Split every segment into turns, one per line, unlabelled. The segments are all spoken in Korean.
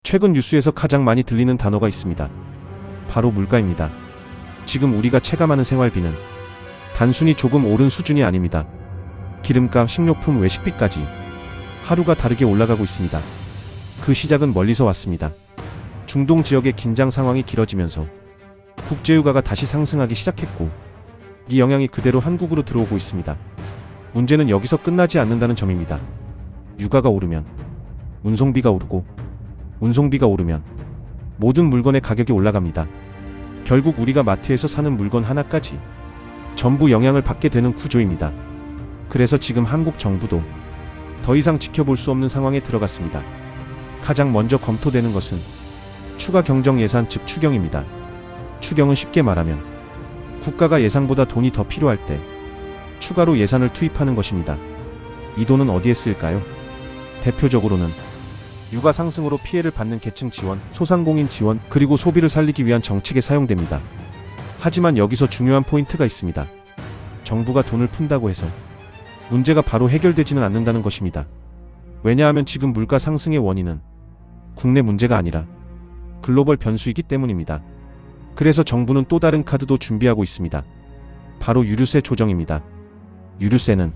최근 뉴스에서 가장 많이 들리는 단어가 있습니다. 바로 물가입니다. 지금 우리가 체감하는 생활비는 단순히 조금 오른 수준이 아닙니다. 기름값, 식료품, 외식비까지 하루가 다르게 올라가고 있습니다. 그 시작은 멀리서 왔습니다. 중동 지역의 긴장 상황이 길어지면서 국제유가가 다시 상승하기 시작했고, 이 영향이 그대로 한국으로 들어오고 있습니다. 문제는 여기서 끝나지 않는다는 점입니다. 유가가 오르면 운송비가 오르고, 운송비가 오르면 모든 물건의 가격이 올라갑니다. 결국 우리가 마트에서 사는 물건 하나까지 전부 영향을 받게 되는 구조입니다. 그래서 지금 한국 정부도 더 이상 지켜볼 수 없는 상황에 들어갔습니다. 가장 먼저 검토되는 것은 추가 경정 예산, 즉 추경입니다. 추경은 쉽게 말하면 국가가 예상보다 돈이 더 필요할 때 추가로 예산을 투입하는 것입니다. 이 돈은 어디에 쓰일까요? 대표적으로는 유가 상승으로 피해를 받는 계층 지원, 소상공인 지원, 그리고 소비를 살리기 위한 정책에 사용됩니다. 하지만 여기서 중요한 포인트가 있습니다. 정부가 돈을 푼다고 해서 문제가 바로 해결되지는 않는다는 것입니다. 왜냐하면 지금 물가 상승의 원인은 국내 문제가 아니라 글로벌 변수이기 때문입니다. 그래서 정부는 또 다른 카드도 준비하고 있습니다. 바로 유류세 조정입니다. 유류세는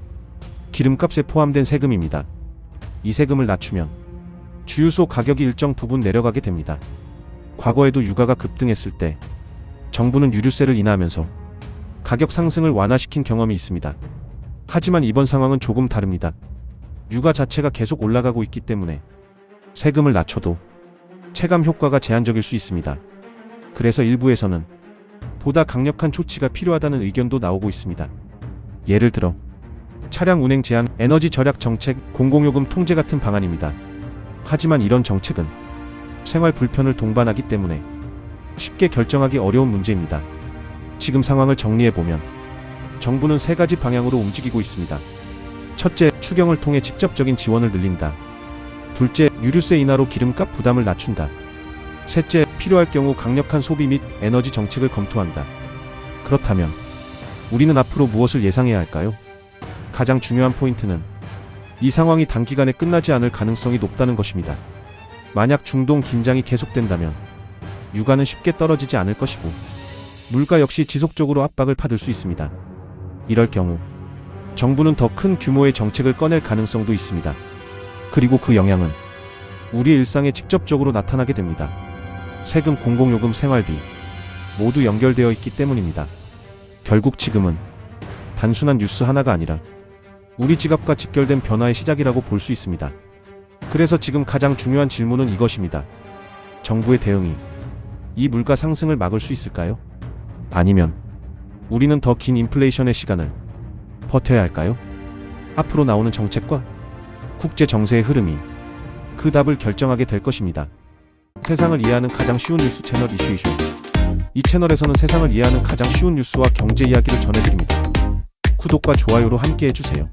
기름값에 포함된 세금입니다. 이 세금을 낮추면 주유소 가격이 일정 부분 내려가게 됩니다. 과거에도 유가가 급등했을 때 정부는 유류세를 인하하면서 가격 상승을 완화시킨 경험이 있습니다. 하지만 이번 상황은 조금 다릅니다. 유가 자체가 계속 올라가고 있기 때문에 세금을 낮춰도 체감 효과가 제한적일 수 있습니다. 그래서 일부에서는 보다 강력한 조치가 필요하다는 의견도 나오고 있습니다. 예를 들어 차량 운행 제한, 에너지 절약 정책, 공공요금 통제 같은 방안입니다. 하지만 이런 정책은 생활 불편을 동반하기 때문에 쉽게 결정하기 어려운 문제입니다. 지금 상황을 정리해보면 정부는 세 가지 방향으로 움직이고 있습니다. 첫째, 추경을 통해 직접적인 지원을 늘린다. 둘째, 유류세 인하로 기름값 부담을 낮춘다. 셋째, 필요할 경우 강력한 소비 및 에너지 정책을 검토한다. 그렇다면 우리는 앞으로 무엇을 예상해야 할까요? 가장 중요한 포인트는 이 상황이 단기간에 끝나지 않을 가능성이 높다는 것입니다. 만약 중동 긴장이 계속된다면 유가는 쉽게 떨어지지 않을 것이고, 물가 역시 지속적으로 압박을 받을 수 있습니다. 이럴 경우 정부는 더 큰 규모의 정책을 꺼낼 가능성도 있습니다. 그리고 그 영향은 우리 일상에 직접적으로 나타나게 됩니다. 세금, 공공요금, 생활비 모두 연결되어 있기 때문입니다. 결국 지금은 단순한 뉴스 하나가 아니라 우리 지갑과 직결된 변화의 시작이라고 볼 수 있습니다. 그래서 지금 가장 중요한 질문은 이것입니다. 정부의 대응이 이 물가 상승을 막을 수 있을까요? 아니면 우리는 더 긴 인플레이션의 시간을 버텨야 할까요? 앞으로 나오는 정책과 국제 정세의 흐름이 그 답을 결정하게 될 것입니다. 세상을 이해하는 가장 쉬운 뉴스 채널 이슈이슈. 이 채널에서는 세상을 이해하는 가장 쉬운 뉴스와 경제 이야기를 전해드립니다. 구독과 좋아요로 함께 해주세요.